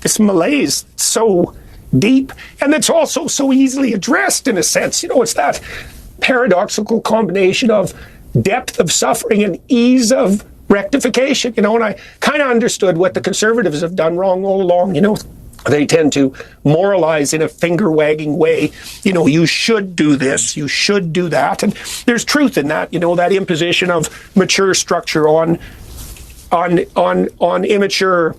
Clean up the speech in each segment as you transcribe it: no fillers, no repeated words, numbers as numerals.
this malaise so deep, and it's also so easily addressed in a sense. You know, it's that paradoxical combination of depth of suffering and ease of rectification. You know, and I kind of understood what the conservatives have done wrong all along. You know, they tend to moralize in a finger-wagging way. You know, you should do this, you should do that. And there's truth in that, you know, that imposition of mature structure on immature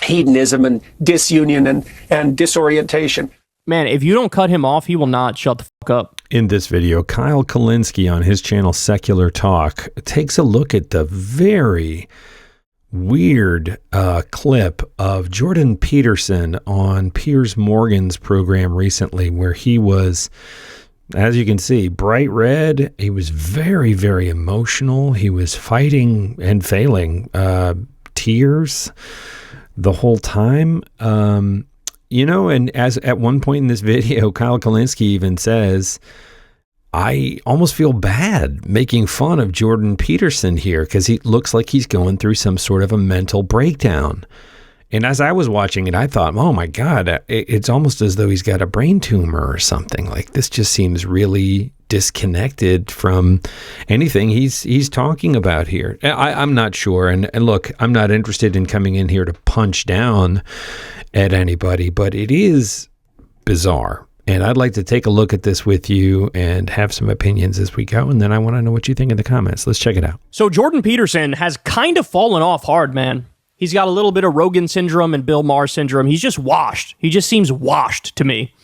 hedonism and disunion and disorientation. Man, if you don't cut him off, he will not shut the fuck up. In this video, Kyle Kulinski on his channel Secular Talk takes a look at the very weird clip of Jordan Peterson on Piers Morgan's program recently, where he was, as you can see, bright red. He was very, very emotional. He was fighting and failing tears the whole time. You know, and as at one point in this video, Kyle Kulinski even says, I almost feel bad making fun of Jordan Peterson here because he looks like he's going through some sort of a mental breakdown. And as I was watching it, I thought, oh my God, it's almost as though he's got a brain tumor or something. Like, this just seems really disconnected from anything he's talking about here. I'm not sure. And look, I'm not interested in coming in here to punch down at anybody, but it is bizarre. And I'd like to take a look at this with you and have some opinions as we go. And then I want to know what you think in the comments. Let's check it out. So Jordan Peterson has kind of fallen off hard, man. He's got a little bit of Rogan syndrome and Bill Maher syndrome. He's just washed. He just seems washed to me.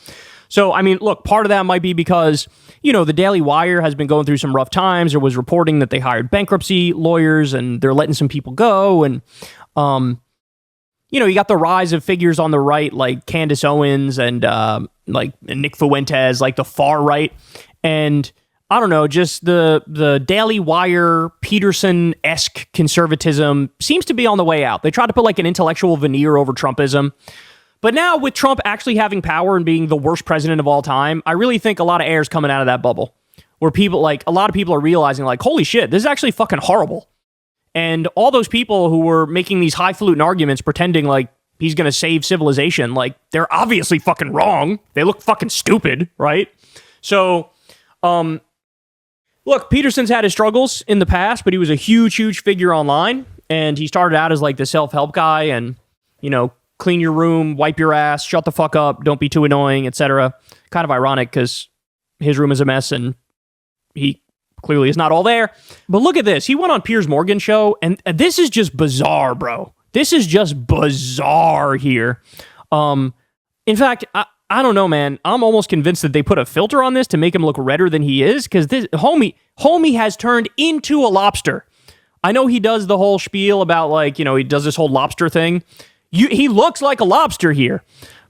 So, I mean, look, part of that might be because, you know, the Daily Wire has been going through some rough times. There was reporting that they hired bankruptcy lawyers and they're letting some people go. And, you know, you got the rise of figures on the right like Candace Owens and like Nick Fuentes, like the far right. And I don't know, just the Daily Wire Peterson-esque conservatism seems to be on the way out. They tried to put like an intellectual veneer over Trumpism. But now with Trump actually having power and being the worst president of all time, I really think a lot of air's coming out of that bubble where people like a lot of people are realizing like, holy shit, this is actually fucking horrible. And all those people who were making these highfalutin arguments pretending like he's going to save civilization, like they're obviously fucking wrong. They look fucking stupid, right? So, look, Peterson's had his struggles in the past, but he was a huge, huge figure online. And he started out as like the self-help guy and, you know, clean your room, wipe your ass, shut the fuck up, don't be too annoying, etc. Kind of ironic because his room is a mess and he clearly is not all there. But look at this. He went on Piers Morgan show and this is just bizarre, bro. This is just bizarre here. In fact, I don't know, man. I'm almost convinced that they put a filter on this to make him look redder than he is because this homie has turned into a lobster. I know he does the whole spiel about like, you know, he does this whole lobster thing. He looks like a lobster here,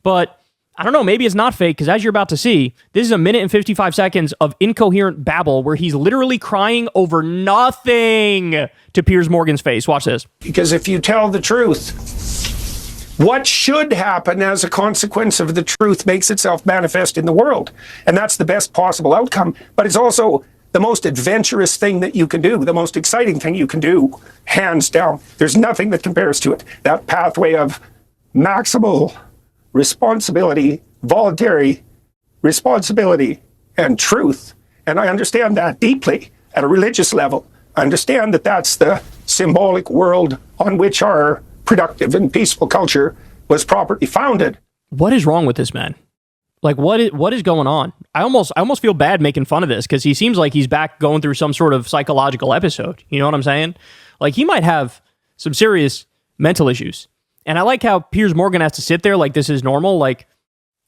but I don't know, maybe it's not fake because as you're about to see, this is a minute and 55 seconds of incoherent babble where he's literally crying over nothing to Piers Morgan's face. Watch this. Because if you tell the truth, what should happen as a consequence of the truth makes itself manifest in the world. And that's the best possible outcome, but it's also the most adventurous thing that you can do, the most exciting thing you can do, hands down. There's nothing that compares to it. That pathway of maximal responsibility, voluntary responsibility, and truth. And I understand that deeply at a religious level. I understand that that's the symbolic world on which our productive and peaceful culture was properly founded. What is wrong with this man? Like, what is going on? I almost feel bad making fun of this because he seems like he's back going through some sort of psychological episode. You know what I'm saying? Like, he might have some serious mental issues. And I like how Piers Morgan has to sit there like this is normal. Like,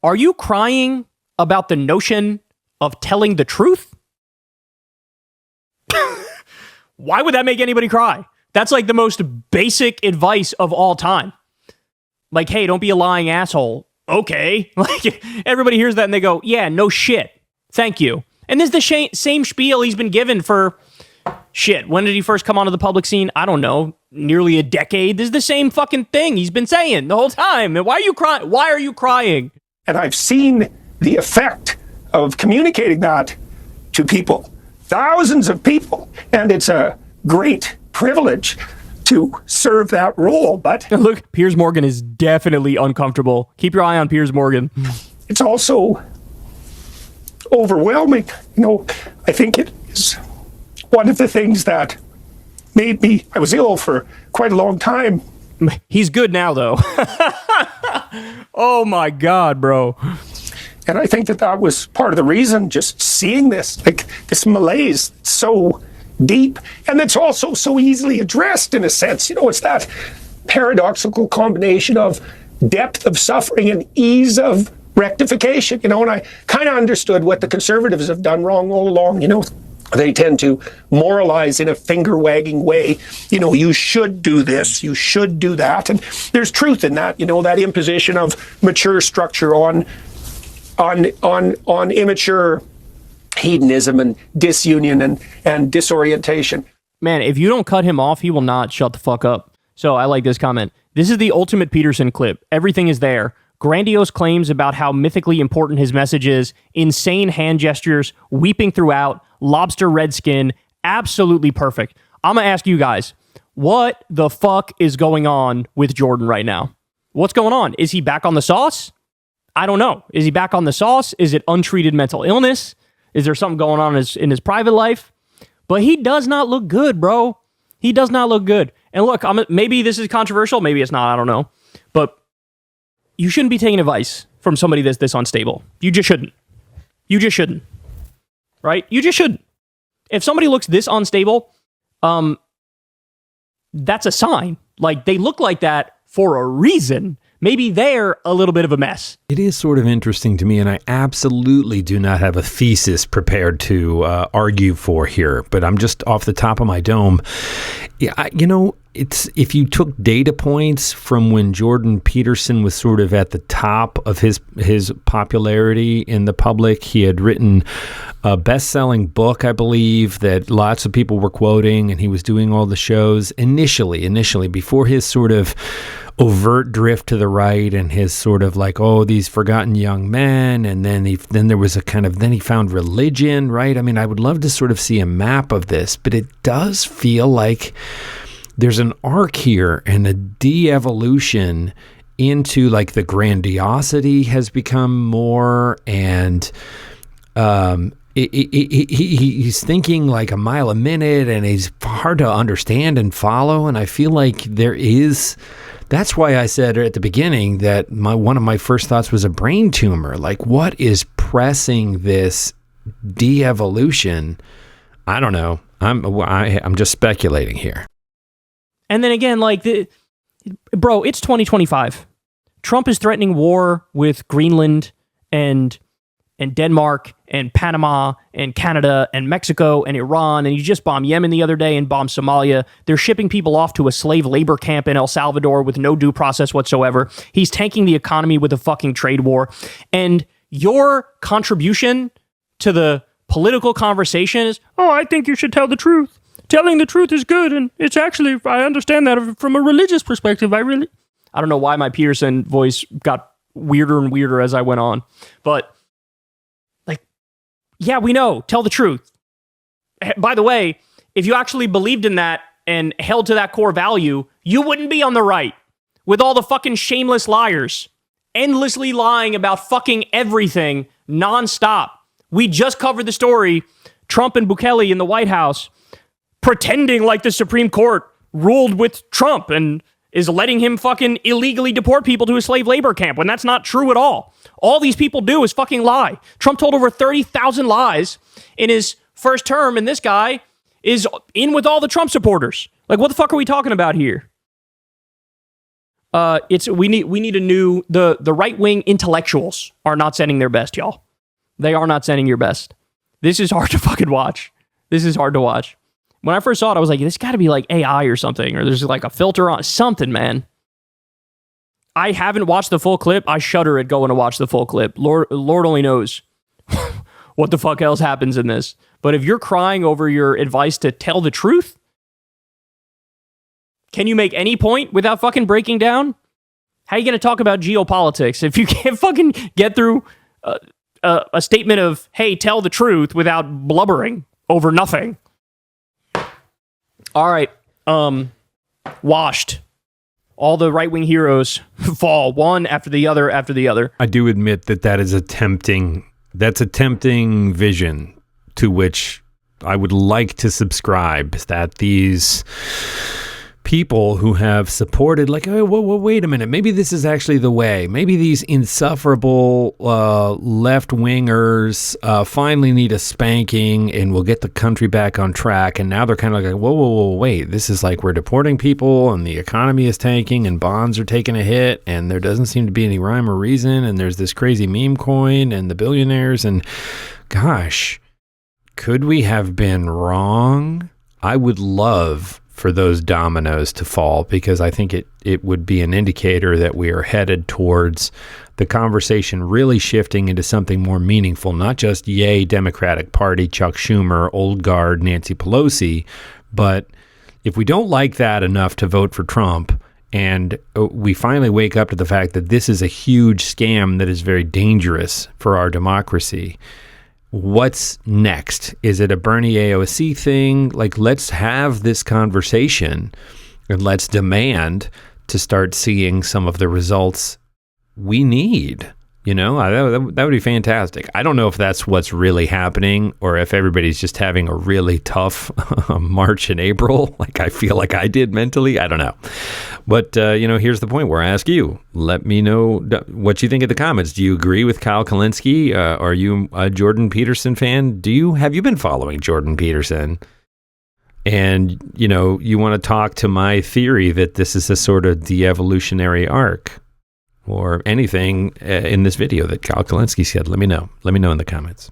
are you crying about the notion of telling the truth? Why would that make anybody cry? That's like the most basic advice of all time. Like, hey, don't be a lying asshole. Okay. Like, everybody hears that and they go, yeah, no shit. Thank you. And this is the same spiel he's been given for, shit, when did he first come onto the public scene? I don't know. Nearly a decade. This is the same fucking thing he's been saying the whole time. And why are you crying? Why are you crying? And I've seen the effect of communicating that to people. Thousands of people. And it's a great privilege to serve that role. But Look, Piers Morgan is definitely uncomfortable. Keep your eye on Piers Morgan. it's also overwhelming. I think it is one of the things that made me, I was ill for quite a long time. He's good now, though. Oh my God, bro. And I think that was part of the reason, just seeing this, like this malaise so deep, and it's also so easily addressed in a sense. It's that paradoxical combination of depth of suffering and ease of rectification, and I kind of understood what the conservatives have done wrong all along. They tend to moralize in a finger-wagging way. You should do this, you should do that, and there's truth in that. That imposition of mature structure on immature hedonism and disunion and disorientation. Man, if you don't cut him off, he will not shut the fuck up. So I like this comment. This is the ultimate Peterson clip. Everything is there. Grandiose claims about how mythically important his message is, insane hand gestures, weeping throughout, lobster red skin, absolutely perfect. I'm going to ask you guys, what the fuck is going on with Jordan right now? What's going on? Is he back on the sauce? I don't know. Is he back on the sauce? Is it untreated mental illness? Is there something going on in his private life? But he does not look good, bro. He does not look good. And look, maybe this is controversial. Maybe it's not. I don't know. But you shouldn't be taking advice from somebody that's this unstable. You just shouldn't. You just shouldn't. Right? You just shouldn't. If somebody looks this unstable, that's a sign. Like, they look like that for a reason. Maybe they're a little bit of a mess. It is sort of interesting to me, and I absolutely do not have a thesis prepared to argue for here, but I'm just off the top of my dome. Yeah, it's if you took data points from when Jordan Peterson was sort of at the top of his popularity in the public. He had written a best-selling book, I believe, that lots of people were quoting, and he was doing all the shows initially before his sort of overt drift to the right and his sort of like, these forgotten young men, and then there was then he found religion, right? I mean, I would love to sort of see a map of this, but it does feel like there's an arc here and a de-evolution into like the grandiosity has become more, and he's thinking like a mile a minute, and he's hard to understand and follow. And I feel like that's why I said at the beginning that one of my first thoughts was a brain tumor. Like, what is pressing this de-evolution? I don't know. I'm just speculating here. And then again, like, bro, it's 2025. Trump is threatening war with Greenland and Denmark and Panama and Canada and Mexico and Iran, and you just bombed Yemen the other day and bombed Somalia. They're shipping people off to a slave labor camp in El Salvador with no due process whatsoever. He's tanking the economy with a fucking trade war. And your contribution to the political conversation is, I think you should tell the truth. Telling the truth is good, and it's actually, I understand that from a religious perspective. I don't know why my Peterson voice got weirder and weirder as I went on, but yeah, we know. Tell the truth. By the way, if you actually believed in that and held to that core value, you wouldn't be on the right with all the fucking shameless liars, endlessly lying about fucking everything nonstop. We just covered the story, Trump and Bukele in the White House, pretending like the Supreme Court ruled with Trump and is letting him fucking illegally deport people to a slave labor camp when that's not true at all. All these people do is fucking lie. Trump told over 30,000 lies in his first term, and this guy is in with all the Trump supporters. Like, what the fuck are we talking about here? We need a new, the right-wing intellectuals are not sending their best, y'all. They are not sending your best. This is hard to fucking watch. This is hard to watch. When I first saw it, I was like, this got to be like AI or something, or there's like a filter on something, man. I haven't watched the full clip. I shudder at going to watch the full clip. Lord only knows what the fuck else happens in this. But if you're crying over your advice to tell the truth, can you make any point without fucking breaking down? How are you going to talk about geopolitics if you can't fucking get through a statement of, hey, tell the truth without blubbering over nothing? All right. washed. All the right-wing heroes fall one after the other after the other. I do admit that is a tempting vision to which I would like to subscribe, that these people who have supported, like, oh, wait a minute, maybe this is actually the way. Maybe these insufferable left-wingers finally need a spanking and we'll get the country back on track. And now they're kind of like, whoa, wait, this is like we're deporting people and the economy is tanking and bonds are taking a hit and there doesn't seem to be any rhyme or reason and there's this crazy meme coin and the billionaires and gosh, could we have been wrong? I would love for those dominoes to fall, because I think it would be an indicator that we are headed towards the conversation really shifting into something more meaningful, not just yay Democratic Party, Chuck Schumer, old guard Nancy Pelosi, but if we don't like that enough to vote for Trump and we finally wake up to the fact that this is a huge scam that is very dangerous for our democracy, what's next? Is it a Bernie AOC thing? Like, let's have this conversation and let's demand to start seeing some of the results we need. You know, that would be fantastic. I don't know if that's what's really happening or if everybody's just having a really tough March and April, like I feel like I did mentally. I don't know. But, here's the point where I ask you, let me know what you think in the comments. Do you agree with Kyle Kulinski? Are you a Jordan Peterson fan? Have you been following Jordan Peterson? And, you want to talk to my theory that this is a sort of de-evolutionary arc? Or anything in this video that Kyle Kulinski said, let me know. Let me know in the comments.